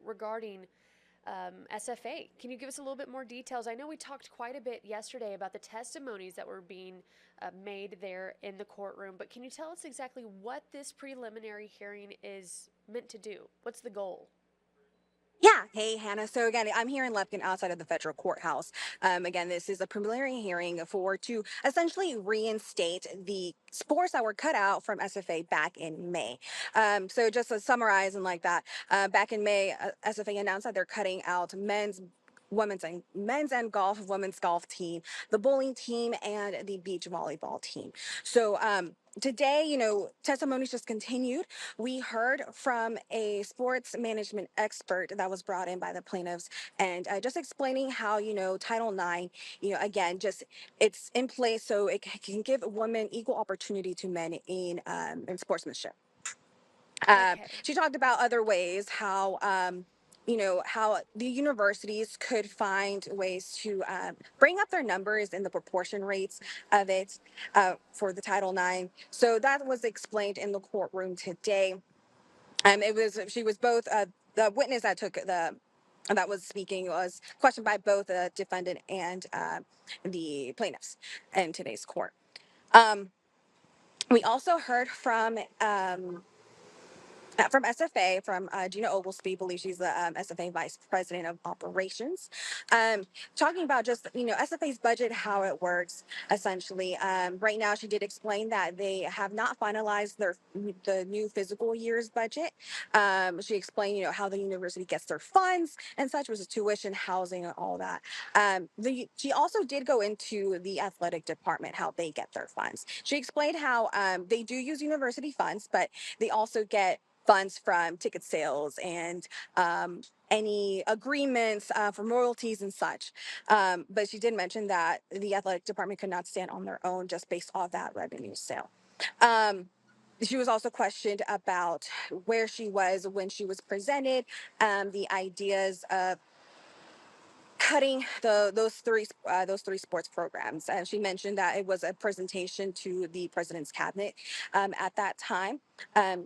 regarding SFA. Can you give us a little bit more details? I know we talked quite a bit yesterday about the testimonies that were being made there in the courtroom, but can you tell us exactly what this preliminary hearing is meant to do? What's the goal? Yeah. Hey, Hannah. So again, I'm here in Lufkin outside of the federal courthouse. Again, this is a preliminary hearing to essentially reinstate the sports that were cut out from SFA back in May. So just to summarize and like that, back in May, SFA announced that they're cutting out men's and women's golf team, the bowling team, and the beach volleyball team. So today, testimonies just continued. We heard from a sports management expert that was brought in by the plaintiffs, and just explaining how Title IX, again, just it's in place so it can give women equal opportunity to men in sportsmanship. Okay. She talked about other ways how how the universities could find ways to bring up their numbers and the proportion rates of it for the Title IX. So that was explained in the courtroom today. It was she was both the witness that was speaking was questioned by both the defendant and the plaintiffs in today's court. Um, we also heard from SFA, from Gina Oglesby, believe she's the SFA Vice President of Operations, um, talking about just, SFA's budget, how it works, essentially. Right now, she did explain that they have not finalized the new physical year's budget. She explained, how the university gets their funds and such, which is tuition, housing, and all that. She also did go into the athletic department, how they get their funds. She explained how they do use university funds, but they also get funds from ticket sales and any agreements for royalties and such. But she did mention that the athletic department could not stand on their own just based off that revenue sale. Um, she was also questioned about where she was when she was presented the ideas of cutting those three sports programs. And she mentioned that it was a presentation to the president's cabinet at that time.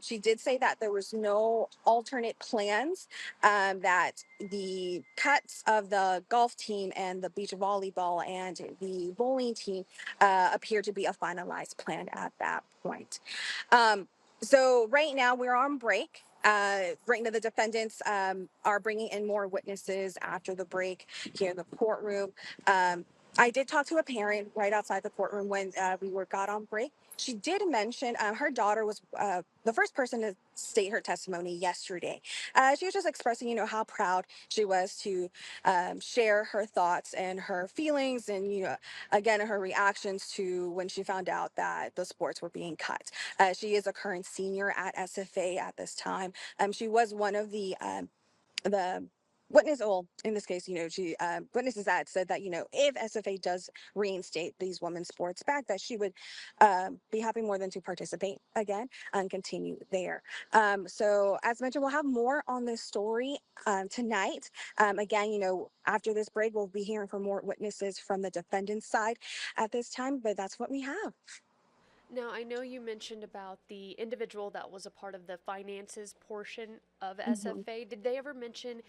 She did say that there was no alternate plans, that the cuts of the golf team and the beach volleyball and the bowling team appear to be a finalized plan at that point. Um, so right now we're on break. Right now, the defendants are bringing in more witnesses after the break here in the courtroom. I did talk to a parent right outside the courtroom when got on break. She did mention her daughter was the first person to state her testimony yesterday. She was just expressing, how proud she was to share her thoughts and her feelings, and again, her reactions to when she found out that the sports were being cut. She is a current senior at SFA at this time. She was one of the witness, well, in this case, she witnesses that said that if SFA does reinstate these women's sports back, that she would be happy more than to participate again and continue there. So as mentioned, we'll have more on this story tonight. Again, after this break, we'll be hearing from more witnesses from the defendant's side at this time, but that's what we have. Now, I know you mentioned about the individual that was a part of the finances portion of Mhm. SFA. Did they ever mention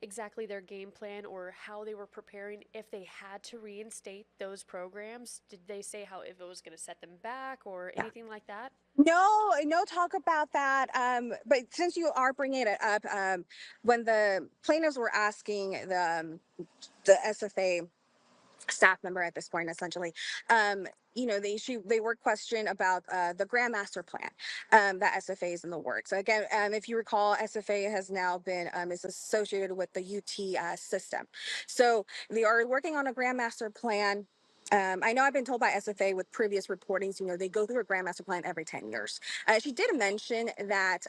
exactly their game plan or how they were preparing if they had to reinstate those programs? Did they say how if it was going to set them back or anything like that? No, no talk about that. But since you are bringing it up, when the plaintiffs were asking the SFA staff member at this point, essentially, they were questioned about the Grandmaster plan that SFA is in the works. So again, if you recall, SFA has now been is associated with the UT system, so they are working on a Grandmaster plan. I know I've been told by SFA with previous reportings, they go through a Grandmaster plan every 10 years. She did mention that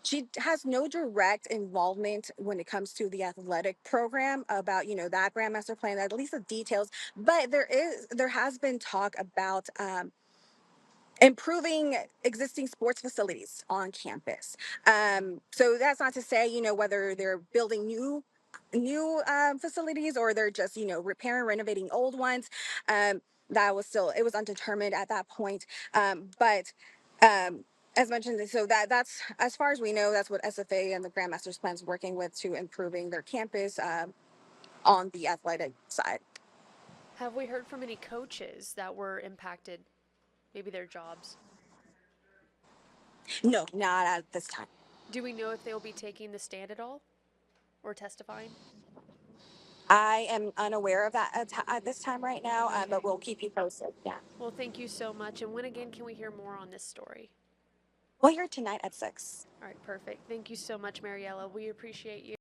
she has no direct involvement when it comes to the athletic program about that grandmaster plan, at least the details, but there has been talk about improving existing sports facilities on campus. So that's not to say whether they're building new facilities or they're just repairing, renovating old ones. That was still, it was undetermined at that point. But As mentioned, so that's as far as we know, that's what SFA and the Grandmasters plans working with to improving their campus on the athletic side. Have we heard from any coaches that were impacted, maybe their jobs? No, not at this time. Do we know if they'll be taking the stand at all or testifying? I am unaware of that at this time right now, but Okay. we'll keep you posted. Yeah. Well, thank you so much. And when again can we hear more on this story? We'll hear tonight at 6. All right, perfect. Thank you so much, Mariella. We appreciate you.